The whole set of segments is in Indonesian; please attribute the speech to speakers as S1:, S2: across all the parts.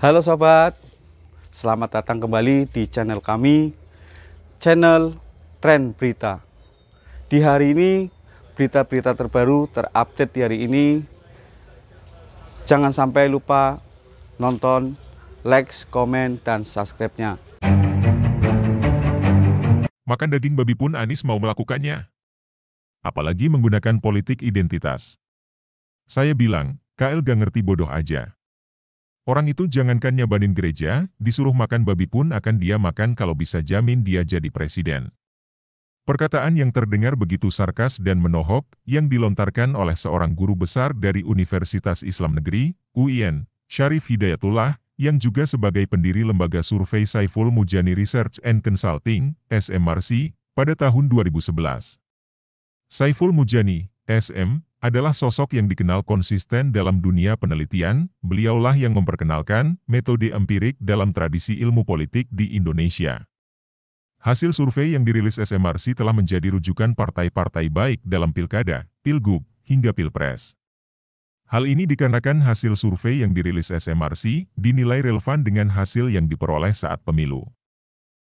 S1: Halo sobat, selamat datang kembali di channel kami, channel Tren Berita. Di hari ini, berita-berita terbaru terupdate di hari ini. Jangan sampai lupa nonton, like, komen, dan subscribe-nya.
S2: Makan daging babi pun Anies mau melakukannya. Apalagi menggunakan politik identitas. Saya bilang, KL gak ngerti bodoh aja. Orang itu jangankan nyabanin gereja, disuruh makan babi pun akan dia makan kalau bisa jamin dia jadi presiden. Perkataan yang terdengar begitu sarkas dan menohok, yang dilontarkan oleh seorang guru besar dari Universitas Islam Negeri, UIN, Syarif Hidayatullah, yang juga sebagai pendiri lembaga survei Saiful Mujani Research and Consulting, SMRC, pada tahun 2011. Saiful Mujani, SM, adalah sosok yang dikenal konsisten dalam dunia penelitian. Beliaulah yang memperkenalkan metode empirik dalam tradisi ilmu politik di Indonesia. Hasil survei yang dirilis SMRC telah menjadi rujukan partai-partai baik dalam pilkada, pilgub, hingga pilpres. Hal ini dikarenakan hasil survei yang dirilis SMRC dinilai relevan dengan hasil yang diperoleh saat pemilu.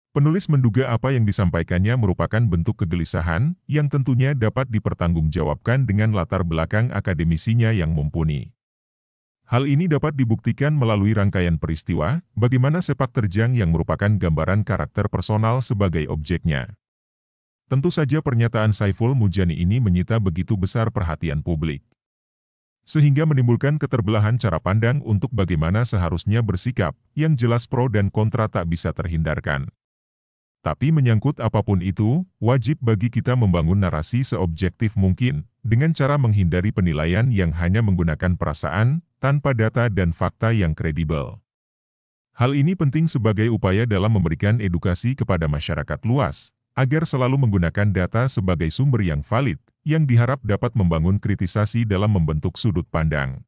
S2: Penulis menduga apa yang disampaikannya merupakan bentuk kegelisahan yang tentunya dapat dipertanggungjawabkan dengan latar belakang akademisinya yang mumpuni. Hal ini dapat dibuktikan melalui rangkaian peristiwa, bagaimana sepak terjang yang merupakan gambaran karakter personal sebagai objeknya. Tentu saja pernyataan Saiful Mujani ini menyita begitu besar perhatian publik, sehingga menimbulkan keterbelahan cara pandang untuk bagaimana seharusnya bersikap, yang jelas pro dan kontra tak bisa terhindarkan. Tapi menyangkut apapun itu, wajib bagi kita membangun narasi seobjektif mungkin, dengan cara menghindari penilaian yang hanya menggunakan perasaan, tanpa data dan fakta yang kredibel. Hal ini penting sebagai upaya dalam memberikan edukasi kepada masyarakat luas, agar selalu menggunakan data sebagai sumber yang valid, yang diharap dapat membangun kritisasi dalam membentuk sudut pandang.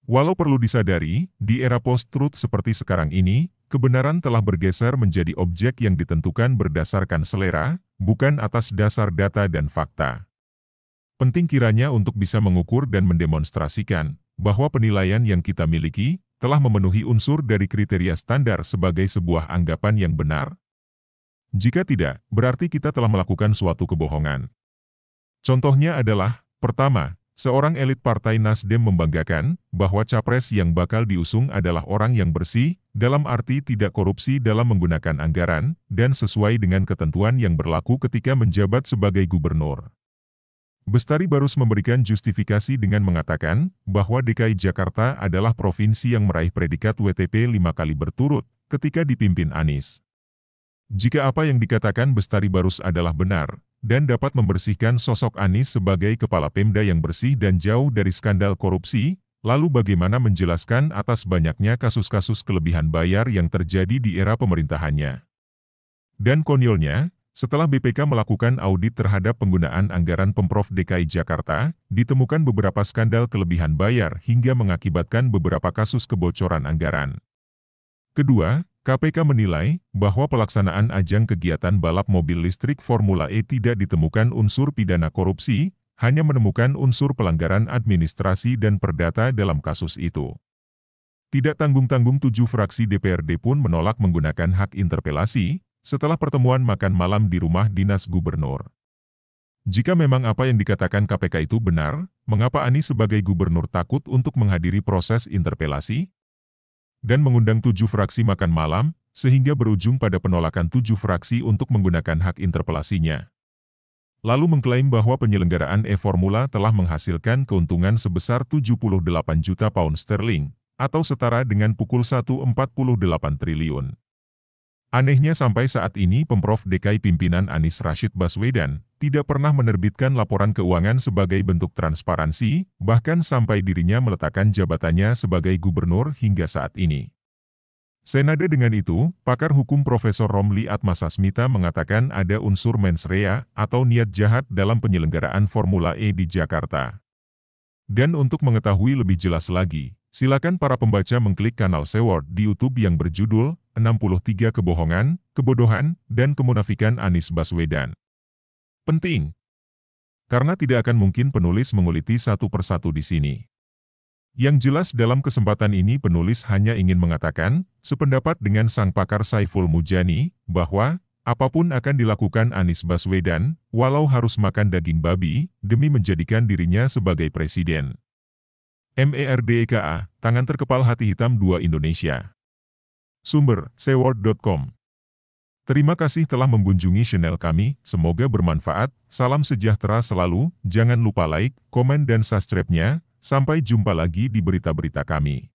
S2: Walau perlu disadari, di era post-truth seperti sekarang ini, kebenaran telah bergeser menjadi objek yang ditentukan berdasarkan selera, bukan atas dasar data dan fakta. Penting kiranya untuk bisa mengukur dan mendemonstrasikan bahwa penilaian yang kita miliki telah memenuhi unsur dari kriteria standar sebagai sebuah anggapan yang benar. Jika tidak, berarti kita telah melakukan suatu kebohongan. Contohnya adalah, pertama, seorang elit Partai Nasdem membanggakan bahwa capres yang bakal diusung adalah orang yang bersih, dalam arti tidak korupsi dalam menggunakan anggaran, dan sesuai dengan ketentuan yang berlaku ketika menjabat sebagai gubernur. Bestari Barus memberikan justifikasi dengan mengatakan bahwa DKI Jakarta adalah provinsi yang meraih predikat WTP 5 kali berturut ketika dipimpin Anies. Jika apa yang dikatakan Bestari Barus adalah benar, dan dapat membersihkan sosok Anies sebagai kepala Pemda yang bersih dan jauh dari skandal korupsi, lalu bagaimana menjelaskan atas banyaknya kasus-kasus kelebihan bayar yang terjadi di era pemerintahannya? Dan konyolnya, setelah BPK melakukan audit terhadap penggunaan anggaran Pemprov DKI Jakarta, ditemukan beberapa skandal kelebihan bayar hingga mengakibatkan beberapa kasus kebocoran anggaran. Kedua, KPK menilai bahwa pelaksanaan ajang kegiatan balap mobil listrik Formula E tidak ditemukan unsur pidana korupsi, hanya menemukan unsur pelanggaran administrasi dan perdata dalam kasus itu. Tidak tanggung-tanggung 7 fraksi DPRD pun menolak menggunakan hak interpelasi, setelah pertemuan makan malam di rumah dinas gubernur. Jika memang apa yang dikatakan KPK itu benar, mengapa Anies sebagai gubernur takut untuk menghadiri proses interpelasi? Dan mengundang 7 fraksi makan malam, sehingga berujung pada penolakan 7 fraksi untuk menggunakan hak interpelasinya. Lalu mengklaim bahwa penyelenggaraan e-Formula telah menghasilkan keuntungan sebesar 78 juta pound sterling, atau setara dengan pukul 1,48 triliun. Anehnya sampai saat ini Pemprov DKI pimpinan Anies Rashid Baswedan tidak pernah menerbitkan laporan keuangan sebagai bentuk transparansi, bahkan sampai dirinya meletakkan jabatannya sebagai gubernur hingga saat ini. Senada dengan itu, pakar hukum Profesor Romli Atmasasmita mengatakan ada unsur mens rea atau niat jahat dalam penyelenggaraan Formula E di Jakarta. Dan untuk mengetahui lebih jelas lagi, silakan para pembaca mengklik kanal Seward di YouTube yang berjudul 63 Kebohongan, Kebodohan, dan Kemunafikan Anies Baswedan. Penting, karena tidak akan mungkin penulis menguliti satu persatu di sini. Yang jelas dalam kesempatan ini penulis hanya ingin mengatakan, sependapat dengan sang pakar Saiful Mujani, bahwa apapun akan dilakukan Anies Baswedan, walau harus makan daging babi, demi menjadikan dirinya sebagai presiden. MERDEKA, tangan terkepal hati hitam 2 Indonesia. Sumber, seword.com. Terima kasih telah mengunjungi channel kami, semoga bermanfaat, salam sejahtera selalu, jangan lupa like, komen dan subscribe-nya, sampai jumpa lagi di berita-berita kami.